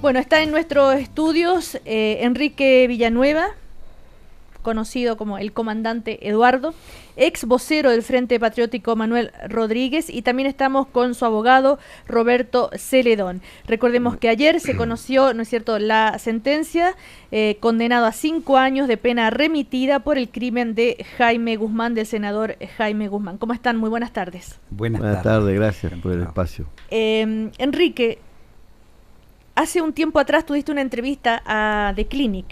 Bueno, está en nuestros estudios Enrique Villanueva, conocido como el comandante Eduardo, ex vocero del Frente Patriótico Manuel Rodríguez, y también estamos con su abogado Roberto Celedón. Recordemos que ayer se conoció, ¿no es cierto?, la sentencia, condenado a 5 años de pena remitida por el crimen de Jaime Guzmán, del senador Jaime Guzmán. ¿Cómo están? Muy buenas tardes. Buenas tardes, gracias por el espacio. Enrique, hace un tiempo atrás tuviste una entrevista a The Clinic,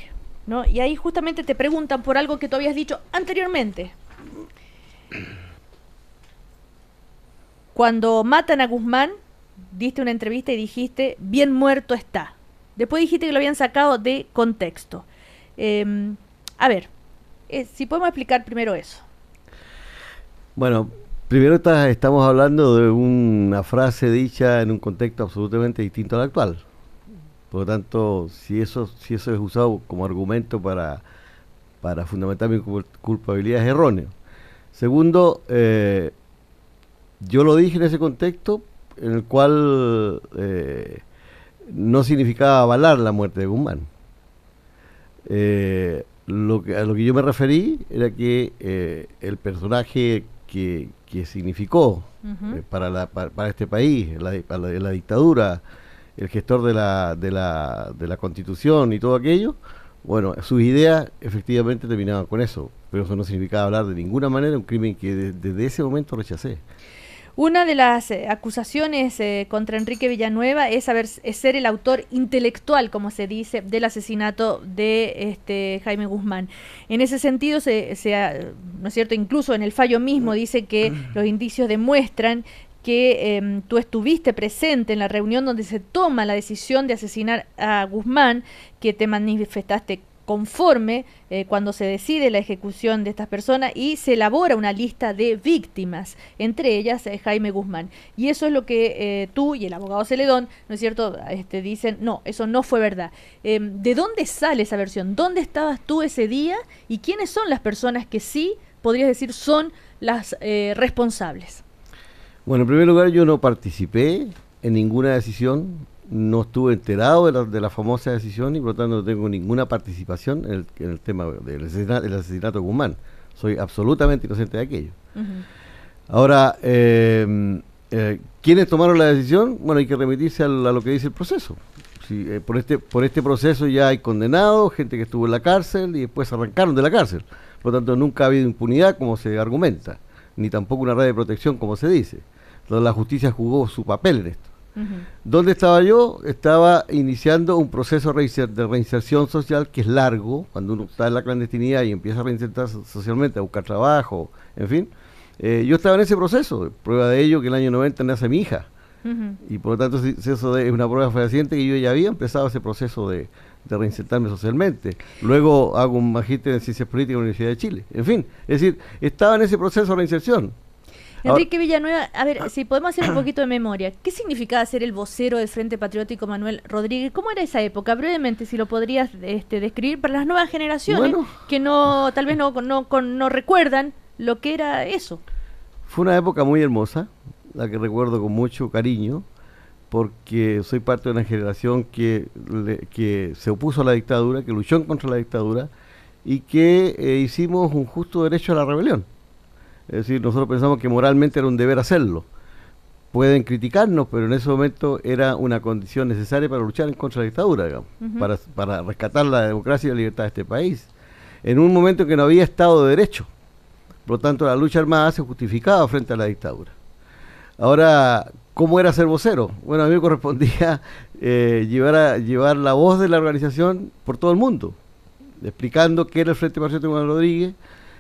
¿no? Y ahí justamente te preguntan por algo que tú habías dicho anteriormente. Cuando matan a Guzmán, diste una entrevista y dijiste, bien muerto está. Después dijiste que lo habían sacado de contexto. A ver, si podemos explicar primero eso. Bueno, primero estamos hablando de una frase dicha en un contexto absolutamente distinto al actual. Por lo tanto, si eso es usado como argumento para fundamentar mi culpabilidad, es erróneo. Segundo, yo lo dije en ese contexto en el cual no significaba avalar la muerte de Guzmán. A lo que yo me referí era que el personaje que significó para este país, la dictadura, el gestor de la Constitución y todo aquello, bueno, sus ideas efectivamente terminaban con eso, pero eso no significaba hablar de ninguna manera de un crimen que desde ese momento rechacé. Una de las acusaciones contra Enrique Villanueva es ser el autor intelectual, como se dice, del asesinato de Jaime Guzmán. En ese sentido, ¿no es cierto?, incluso en el fallo mismo dice que los indicios demuestran que tú estuviste presente en la reunión donde se toma la decisión de asesinar a Guzmán, que te manifestaste conforme cuando se decide la ejecución de estas personas y se elabora una lista de víctimas, entre ellas Jaime Guzmán. Y eso es lo que tú y el abogado Celedón, ¿no es cierto?, dicen, no, eso no fue verdad. ¿De dónde sale esa versión? ¿Dónde estabas tú ese día? ¿Y quiénes son las personas que sí, podrías decir, son las responsables? Bueno, en primer lugar, yo no participé en ninguna decisión, no estuve enterado de la famosa decisión y por lo tanto no tengo ninguna participación en el tema del asesinato de Guzmán. Soy absolutamente inocente de aquello. Ahora, ¿quiénes tomaron la decisión? Bueno, hay que remitirse a lo que dice el proceso. Por este proceso ya hay condenados, gente que estuvo en la cárcel y después arrancaron de la cárcel. Por lo tanto, nunca ha habido impunidad como se argumenta, ni tampoco una red de protección como se dice. Entonces, la justicia jugó su papel en esto. ¿Dónde estaba yo? Estaba iniciando un proceso de reinserción social que es largo, cuando uno está en la clandestinidad y empieza a reinsertarse socialmente, a buscar trabajo, en fin. Yo estaba en ese proceso, prueba de ello que el año 90 nace mi hija, y por lo tanto eso es una prueba fehaciente que yo ya había empezado ese proceso de reinsertarme socialmente. Luego hago un magíster en Ciencias Políticas en la Universidad de Chile. En fin, es decir, estaba en ese proceso de reinserción. Enrique Villanueva, a ver, si podemos hacer un poquito de memoria, ¿qué significaba ser el vocero del Frente Patriótico Manuel Rodríguez? ¿Cómo era esa época? Brevemente, si lo podrías describir para las nuevas generaciones, bueno, que tal vez no recuerdan lo que era eso. Fue una época muy hermosa, la que recuerdo con mucho cariño, porque soy parte de una generación que se opuso a la dictadura, que luchó contra la dictadura y que hicimos un justo derecho a la rebelión. Es decir, nosotros pensamos que moralmente era un deber hacerlo. Pueden criticarnos, pero en ese momento era una condición necesaria para luchar en contra de la dictadura, digamos, para rescatar la democracia y la libertad de este país. En un momento en que no había Estado de Derecho. Por lo tanto, la lucha armada se justificaba frente a la dictadura. Ahora, ¿cómo era ser vocero? Bueno, a mí me correspondía llevar la voz de la organización por todo el mundo, explicando qué era el Frente Patriótico Manuel Rodríguez.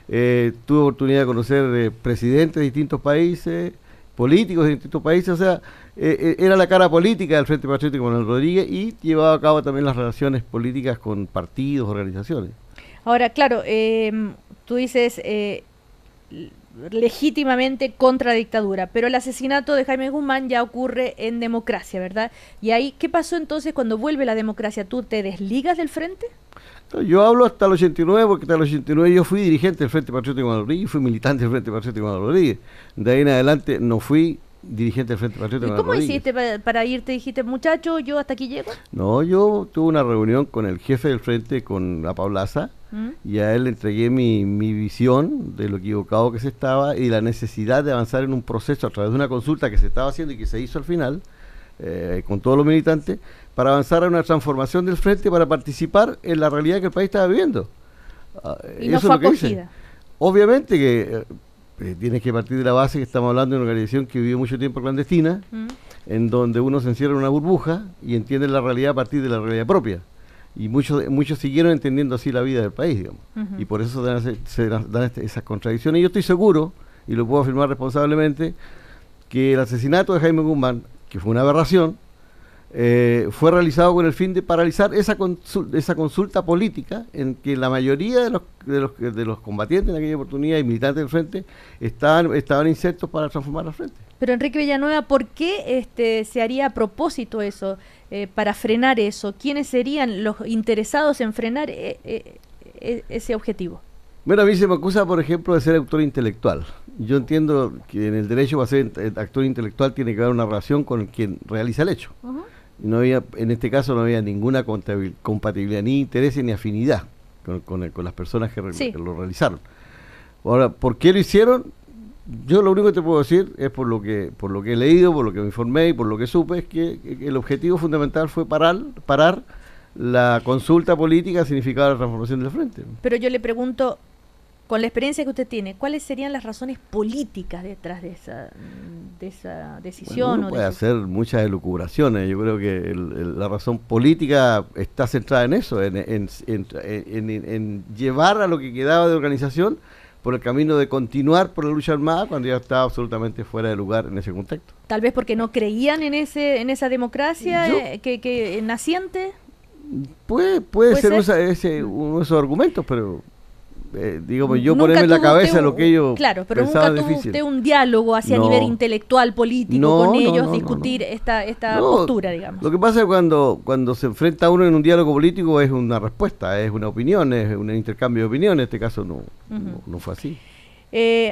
Tuve oportunidad de conocer presidentes de distintos países, políticos de distintos países, o sea, era la cara política del Frente Patriótico Manuel Rodríguez y llevaba a cabo también las relaciones políticas con partidos, organizaciones. Ahora, claro, tú dices legítimamente contra la dictadura, pero el asesinato de Jaime Guzmán ya ocurre en democracia, ¿verdad? Y ahí, ¿qué pasó entonces cuando vuelve la democracia? ¿Tú te desligas del frente? Yo hablo hasta el 89, porque hasta el 89 yo fui dirigente del Frente Patriótico Manuel Rodríguez, fui militante del Frente Patriótico Manuel Rodríguez. De ahí en adelante no fui dirigente del Frente Patriota. ¿Y cómo hiciste para irte? Dijiste, muchacho, yo hasta aquí llego. No, yo tuve una reunión con el jefe del Frente, con la Paulaza, y a él le entregué mi visión de lo equivocado que se estaba y la necesidad de avanzar en un proceso a través de una consulta que se estaba haciendo y que se hizo al final, con todos los militantes, para avanzar a una transformación del Frente para participar en la realidad que el país estaba viviendo. Y no fue acogida. Obviamente que tienes que partir de la base que estamos hablando de una organización que vivió mucho tiempo clandestina, en donde uno se encierra en una burbuja y entiende la realidad a partir de la realidad propia. Y muchos siguieron entendiendo así la vida del país, digamos. Y por eso se dan esas contradicciones. Y yo estoy seguro, y lo puedo afirmar responsablemente, que el asesinato de Jaime Guzmán, que fue una aberración, fue realizado con el fin de paralizar esa consulta política en que la mayoría de los combatientes en aquella oportunidad y militantes del Frente estaban insertos para transformar al Frente. Pero Enrique Villanueva, ¿por qué se haría a propósito eso, para frenar eso? ¿Quiénes serían los interesados en frenar ese objetivo? Bueno, a mí se me acusa, por ejemplo, de ser autor intelectual. Yo entiendo que en el derecho, para ser actor intelectual, tiene que haber una relación con quien realiza el hecho. No había, en este caso no había ninguna compatibilidad, ni interés ni afinidad con las personas que lo realizaron. Ahora, ¿por qué lo hicieron? Yo lo único que te puedo decir es por lo que he leído, por lo que me informé y por lo que supe, es que el objetivo fundamental fue parar la consulta política significada la transformación del Frente. Pero yo le pregunto, con la experiencia que usted tiene, ¿cuáles serían las razones políticas detrás de esa decisión? Bueno, uno puede hacer muchas elucubraciones. Yo creo que la razón política está centrada en eso, en llevar a lo que quedaba de organización por el camino de continuar por la lucha armada cuando ya estaba absolutamente fuera de lugar en ese contexto. Tal vez porque no creían en esa democracia que naciente. Puede ser uno de esos argumentos, pero digamos, yo ponerme en la cabeza lo que ellos claro, pero nunca tuvo usted un diálogo hacia nivel intelectual, político, con ellos, discutir esta postura, digamos. Lo que pasa es que cuando se enfrenta uno en un diálogo político es una respuesta, es una opinión, es un intercambio de opiniones. En este caso no fue así.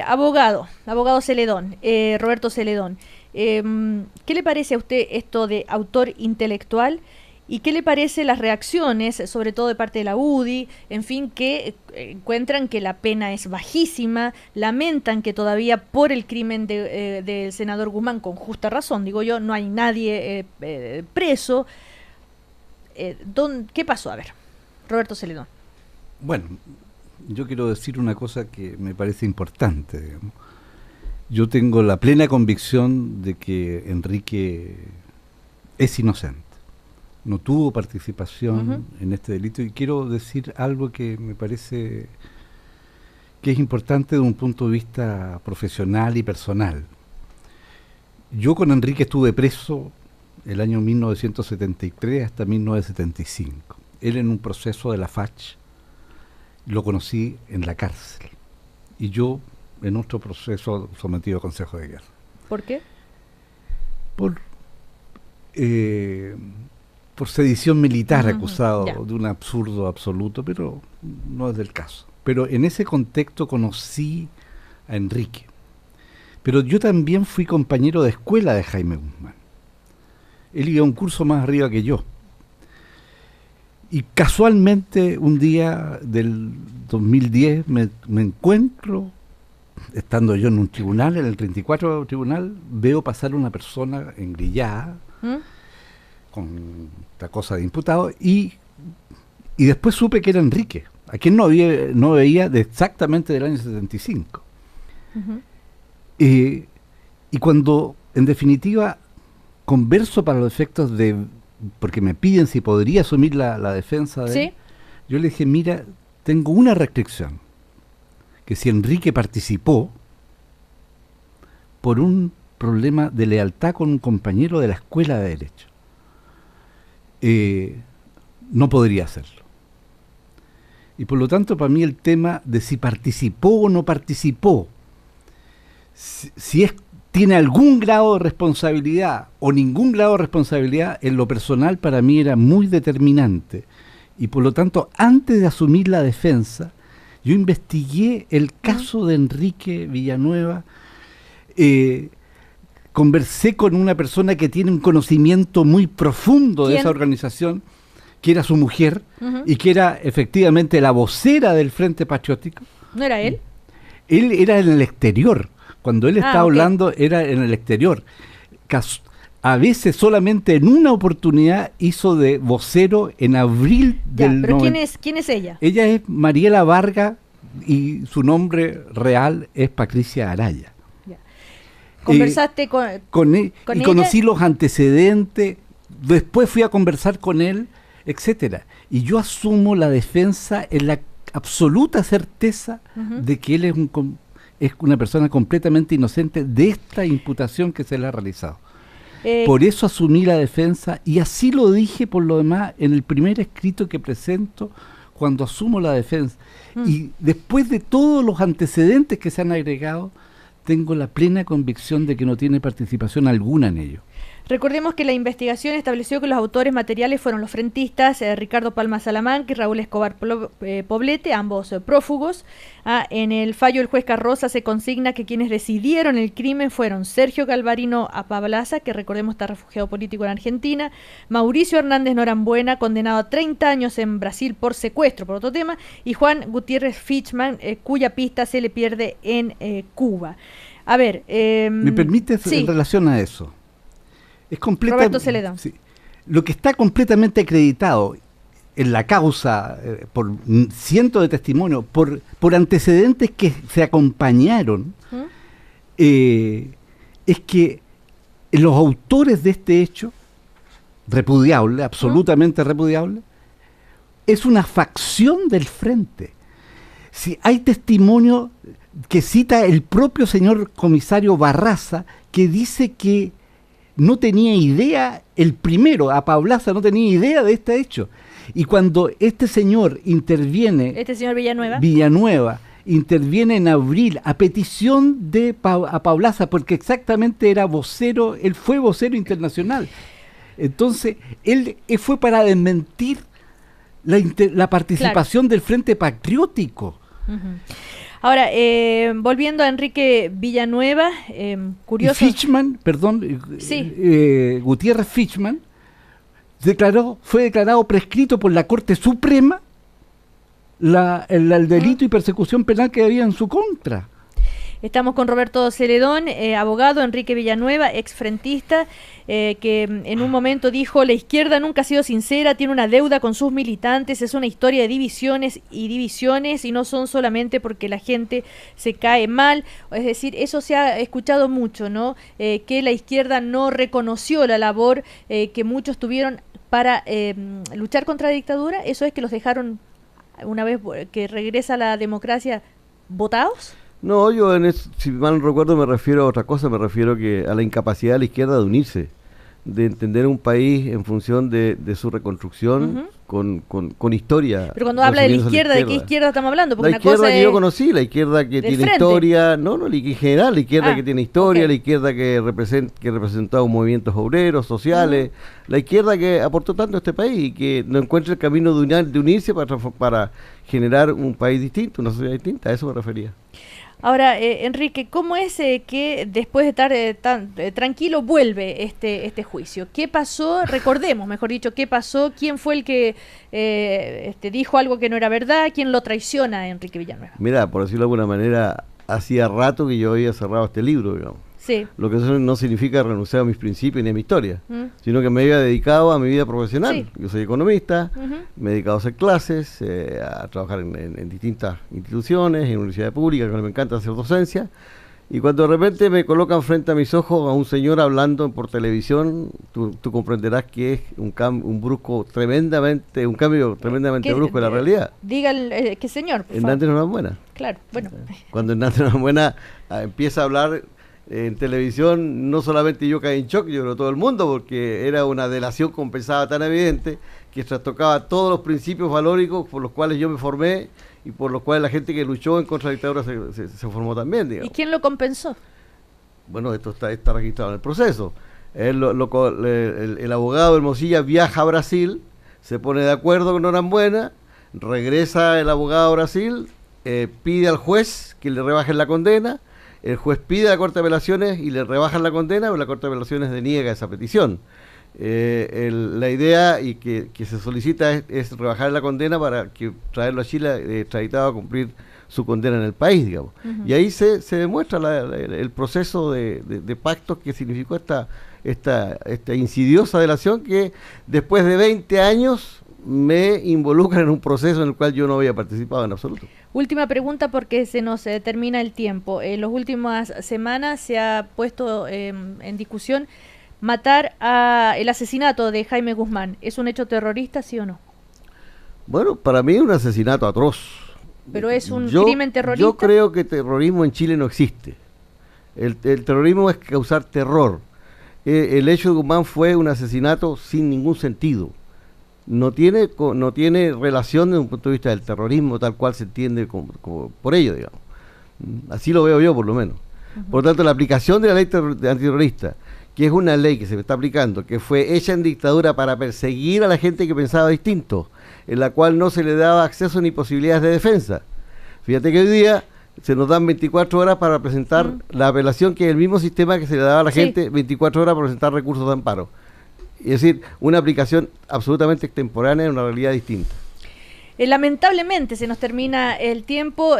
Abogado Celedón, Roberto Celedón, ¿qué le parece a usted esto de autor intelectual? ¿Y qué le parece las reacciones, sobre todo de parte de la UDI, en fin, que encuentran que la pena es bajísima, lamentan que todavía por el crimen del senador Guzmán, con justa razón, digo yo, no hay nadie preso? ¿Qué pasó? A ver, Roberto Celedón. Bueno, yo quiero decir una cosa que me parece importante, digamos. Yo tengo la plena convicción de que Enrique es inocente. No tuvo participación en este delito, y quiero decir algo que me parece que es importante de un punto de vista profesional y personal. Yo con Enrique estuve preso el año 1973 hasta 1975. Él en un proceso de la FACH, lo conocí en la cárcel, y yo en otro proceso sometido a Consejo de Guerra. ¿Por qué? Por sedición militar, acusado de un absurdo absoluto, pero no es del caso. Pero en ese contexto conocí a Enrique. Pero yo también fui compañero de escuela de Jaime Guzmán. Él iba un curso más arriba que yo. Y casualmente un día del 2010 me encuentro, estando yo en un tribunal, en el 34 tribunal, veo pasar una persona engrillada, con esta cosa de imputado, y después supe que era Enrique, a quien no veía exactamente del año 75. Y cuando, en definitiva, converso para los efectos porque me piden si podría asumir la defensa de él, yo le dije, mira, tengo una restricción, que si Enrique participó por un problema de lealtad con un compañero de la Escuela de Derecho, no podría hacerlo. Y por lo tanto, para mí el tema de si participó o no participó, si tiene algún grado de responsabilidad o ningún grado de responsabilidad, en lo personal para mí era muy determinante. Y por lo tanto, antes de asumir la defensa, yo investigué el caso de Enrique Villanueva conversé con una persona que tiene un conocimiento muy profundo ¿Quién? de esa organización, que era su mujer, y que era efectivamente la vocera del Frente Patriótico. ¿No era él? Él era en el exterior. Cuando él estaba ok. hablando, era en el exterior. A veces solamente en una oportunidad hizo de vocero en abril Ya, del pero 90. ¿quién es ella? Ella es Mariela Vargas y su nombre real es Patricia Araya. Ya. ¿Conversaste con Y ella? conocí los antecedentes, después fui a conversar con él, etcétera. Y yo asumo la defensa en la absoluta certeza de que él es una persona completamente inocente de esta imputación que se le ha realizado. Por eso asumí la defensa y así lo dije por lo demás en el primer escrito que presento cuando asumo la defensa. Y después de todos los antecedentes que se han agregado, tengo la plena convicción de que no tiene participación alguna en ello. Recordemos que la investigación estableció que los autores materiales fueron los frentistas Ricardo Palma Salamanca y Raúl Escobar Poblete, ambos prófugos. En el fallo del juez Carroza se consigna que quienes decidieron el crimen fueron Sergio Galvarino Apablaza, que recordemos está refugiado político en Argentina, Mauricio Hernández Norambuena, condenado a 30 años en Brasil por secuestro, por otro tema, y Juan Gutiérrez Fichman, cuya pista se le pierde en Cuba. A ver... ¿Me permites sí. en relación a eso? Es Roberto Celedón. Sí, lo que está completamente acreditado en la causa por cientos de testimonios, por antecedentes que se acompañaron, es que los autores de este hecho, repudiable, absolutamente repudiable, es una facción del frente. Si hay testimonio que cita el propio señor comisario Barraza, que dice que no tenía idea, el primero, Apablaza, no tenía idea de este hecho. Y cuando este señor interviene... Este señor Villanueva. Villanueva interviene en abril a petición de Apablaza, porque exactamente era vocero, él fue vocero internacional. Entonces, él fue para desmentir la participación del Frente Patriótico. Ahora, volviendo a Enrique Villanueva, curioso... Y Fichman, perdón, sí. Gutiérrez Fichman, fue declarado prescrito por la Corte Suprema el delito y persecución penal que había en su contra. Estamos con Roberto Celedón, abogado, Enrique Villanueva, exfrentista, que en un momento dijo: la izquierda nunca ha sido sincera, tiene una deuda con sus militantes, es una historia de divisiones, y no son solamente porque la gente se cae mal. Es decir, eso se ha escuchado mucho, ¿no? Que la izquierda no reconoció la labor que muchos tuvieron para luchar contra la dictadura. ¿Eso es que los dejaron, una vez que regresa la democracia, votados? No, yo si mal no recuerdo me refiero a otra cosa, me refiero a la incapacidad de la izquierda de unirse, de entender un país en función de su reconstrucción con historia. Pero cuando habla de la izquierda, ¿de qué izquierda estamos hablando? Porque la izquierda que yo conocí, la izquierda que tiene frente. historia, en general, la izquierda que tiene historia, okay. La izquierda que representó movimientos obreros, sociales, la izquierda que aportó tanto a este país y que no encuentra el camino de unirse para generar un país distinto, una sociedad distinta, a eso me refería. Ahora, Enrique, ¿cómo es que después de estar tan tranquilo vuelve este juicio? ¿Qué pasó? Recordemos, mejor dicho, ¿qué pasó? ¿Quién fue el que dijo algo que no era verdad? ¿Quién lo traiciona a Enrique Villanueva? Mira, por decirlo de alguna manera, hacía rato que yo había cerrado este libro, digamos. Sí. Lo que eso no significa renunciar a mis principios ni a mi historia, sino que me había dedicado a mi vida profesional. Sí. Yo soy economista, me he dedicado a hacer clases, a trabajar en distintas instituciones, en universidades públicas, que me encanta hacer docencia. Y cuando de repente me colocan frente a mis ojos a un señor hablando por televisión, tú comprenderás que es un cambio tremendamente brusco de la realidad. Diga ¿qué señor? Hernández Norambuena. Claro, bueno. Cuando Hernández Norambuena empieza a hablar en televisión, no solamente yo caí en shock, yo creo todo el mundo, porque era una delación compensada tan evidente que trastocaba todos los principios valóricos por los cuales yo me formé y por los cuales la gente que luchó en contra de la dictadura se formó también, digamos. ¿Y quién lo compensó? Bueno, esto está registrado en el proceso. El abogado Hermosilla viaja a Brasil, se pone de acuerdo con Norambuena, regresa el abogado a Brasil, pide al juez que le rebajen la condena. el juez pide a la Corte de Apelaciones y le rebajan la condena, pero la Corte de Apelaciones deniega esa petición. La idea y que se solicita es rebajar la condena para que traerlo a Chile extraditado a cumplir su condena en el país, digamos. Y ahí se demuestra el proceso de pactos que significó esta insidiosa delación que después de 20 años me involucra en un proceso en el cual yo no había participado en absoluto. Última pregunta porque se nos termina el tiempo. En las últimas semanas se ha puesto en discusión matar el asesinato de Jaime Guzmán. ¿Es un hecho terrorista, sí o no? Bueno, para mí es un asesinato atroz. ¿Pero es un crimen terrorista? Yo creo que terrorismo en Chile no existe. El terrorismo es causar terror. El hecho de Guzmán fue un asesinato sin ningún sentido. No tiene relación desde un punto de vista del terrorismo tal cual se entiende como por ello, digamos. Así lo veo yo, por lo menos. Por lo tanto, la aplicación de la ley antiterrorista, que es una ley que se está aplicando, que fue hecha en dictadura para perseguir a la gente que pensaba distinto, en la cual no se le daba acceso ni posibilidades de defensa. Fíjate que hoy día se nos dan 24 horas para presentar la apelación, que es el mismo sistema que se le daba a la gente, 24 horas para presentar recursos de amparo. Es decir, una aplicación absolutamente extemporánea en una realidad distinta. Lamentablemente se nos termina el tiempo,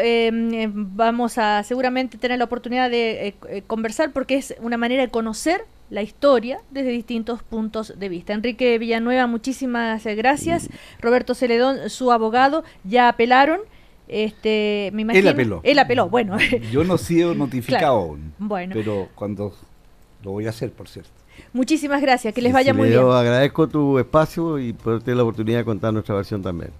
vamos a seguramente tener la oportunidad de conversar porque es una manera de conocer la historia desde distintos puntos de vista. Enrique Villanueva, muchísimas gracias. Roberto Celedón, su abogado, ya apelaron. Me imagino, él apeló, bueno. Yo no he sido notificado claro. aún, bueno. pero cuando lo voy a hacer, por cierto. Muchísimas gracias, que les vaya muy bien. Yo agradezco tu espacio y por tener la oportunidad de contar nuestra versión también.